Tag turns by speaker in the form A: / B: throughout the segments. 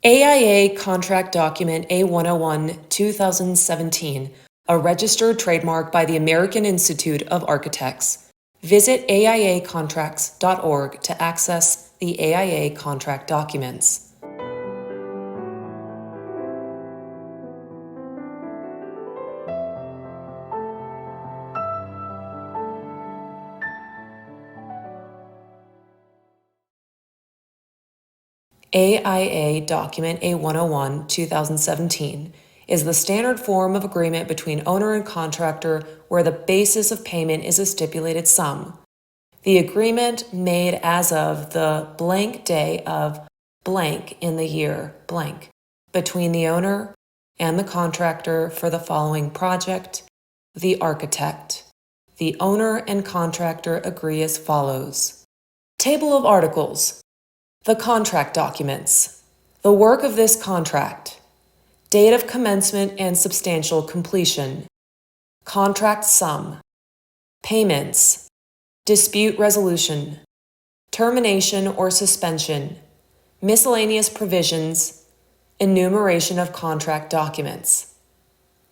A: AIA Contract Document A-101 2017, a registered trademark by the American Institute of Architects. Visit AIAcontracts.org to access the AIA contract documents. AIA Document A-101 2017 is the standard form of agreement between owner and contractor where the basis of payment is a stipulated sum. The agreement made as of the blank day of blank in the year blank between the owner and the contractor for the following project, the architect. The owner and contractor agree as follows. Table of Articles. The contract documents. The work of this contract. Date of commencement and substantial completion. Contract sum. Payments. Dispute resolution. Termination or suspension. Miscellaneous provisions. Enumeration of contract documents.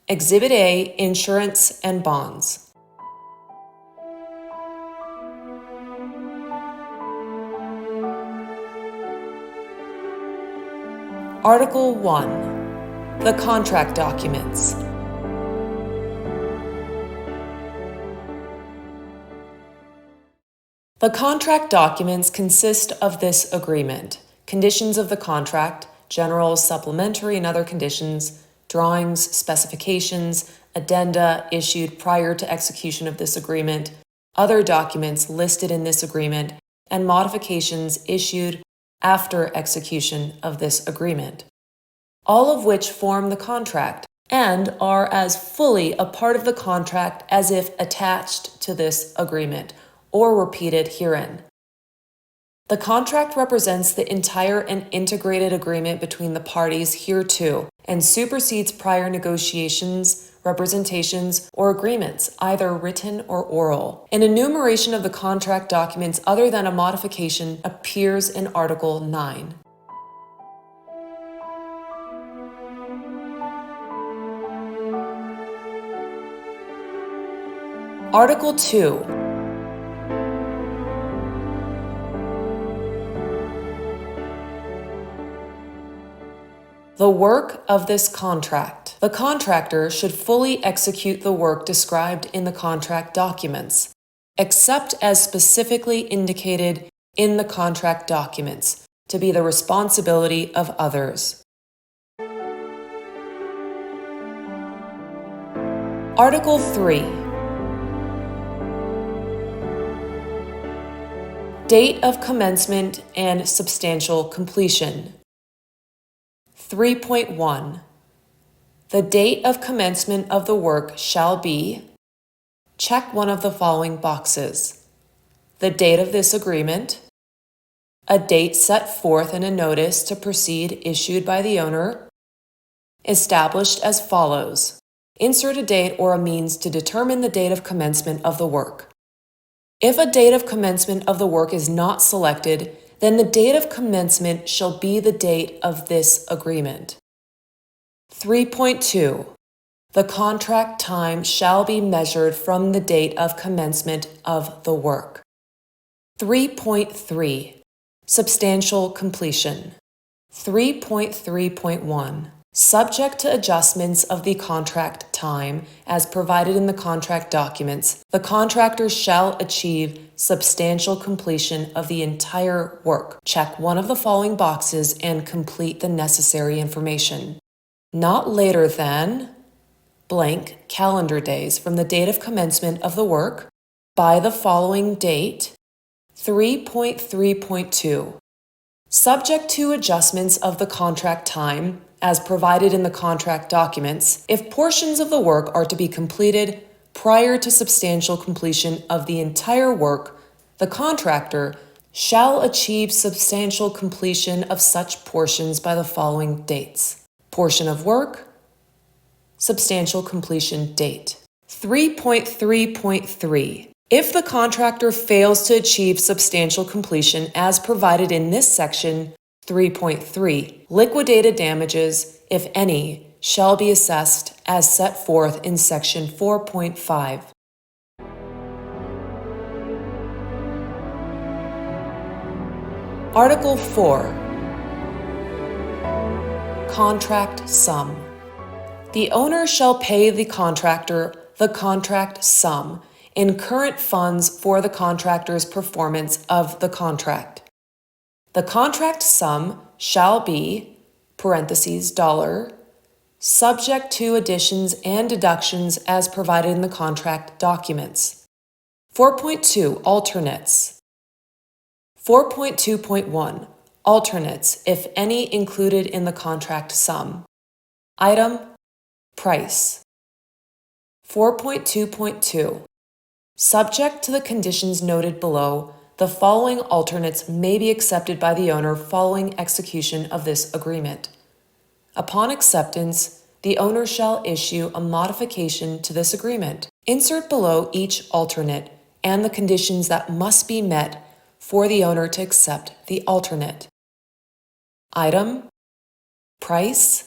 A: Exhibit A, Insurance and Bonds. Article 1. The contract documents. The contract documents consist of this agreement, conditions of the contract, general, supplementary, and other conditions, drawings, specifications, addenda issued prior to execution of this agreement, other documents listed in this agreement, and modifications issued after execution of this agreement, all of which form the contract and are as fully a part of the contract as if attached to this agreement or repeated herein. The contract represents the entire and integrated agreement between the parties hereto and supersedes prior negotiations, representations, or agreements, either written or oral. An enumeration of the contract documents other than a modification appears in Article 9. Article 2. The work of this contract. The contractor should fully execute the work described in the contract documents, except as specifically indicated in the contract documents, to be the responsibility of others. Article 3. Date of commencement and substantial completion. 3.1. The date of commencement of the work shall be, check one of the following boxes. The date of this agreement, a date set forth in a notice to proceed issued by the owner, established as follows. Insert a date or a means to determine the date of commencement of the work. If a date of commencement of the work is not selected, then the date of commencement shall be the date of this agreement. 3.2. The contract time shall be measured from the date of commencement of the work. 3.3. Substantial completion. 3.3.1. Subject to adjustments of the contract time as provided in the contract documents, the contractor shall achieve substantial completion of the entire work. Check one of the following boxes and complete the necessary information. Not later than blank calendar days from the date of commencement of the work by the following date. 3.3.2. Subject to adjustments of the contract time as provided in the contract documents, if portions of the work are to be completed prior to substantial completion of the entire work, the contractor shall achieve substantial completion of such portions by the following dates. Portion of work, substantial completion date. 3.3.3. If the contractor fails to achieve substantial completion as provided in this section 3.3. Liquidated damages, if any, shall be assessed as set forth in Section 4.5. Article 4. Contract sum. The owner shall pay the contractor the contract sum in current funds for the contractor's performance of the contract. The contract sum shall be $, subject to additions and deductions as provided in the contract documents. 4.2 Alternates. 4.2.1 Alternates, if any, included in the contract sum. Item: price. 4.2.2 Subject to the conditions noted below, the following alternates may be accepted by the owner following execution of this agreement. Upon acceptance, the owner shall issue a modification to this agreement. Insert below each alternate and the conditions that must be met for the owner to accept the alternate. Item: price.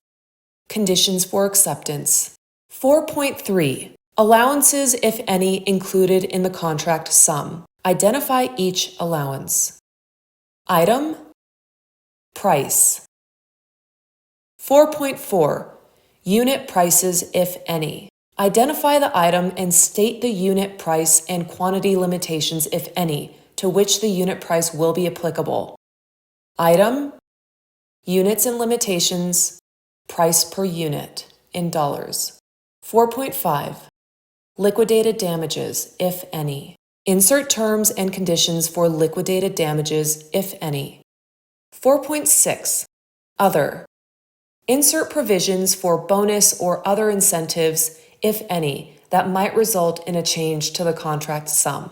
A: Conditions for acceptance. 4.3 Allowances, if any, included in the contract sum. Identify each allowance. Item: price. 4.4 Unit prices, if any. Identify the item and state the unit price and quantity limitations, if any, to which the unit price will be applicable. Item: units and limitations, price per unit, in dollars. 4.5 Liquidated damages, if any. Insert terms and conditions for liquidated damages, if any. 4.6 Other. Insert provisions for bonus or other incentives, if any, that might result in a change to the contract sum.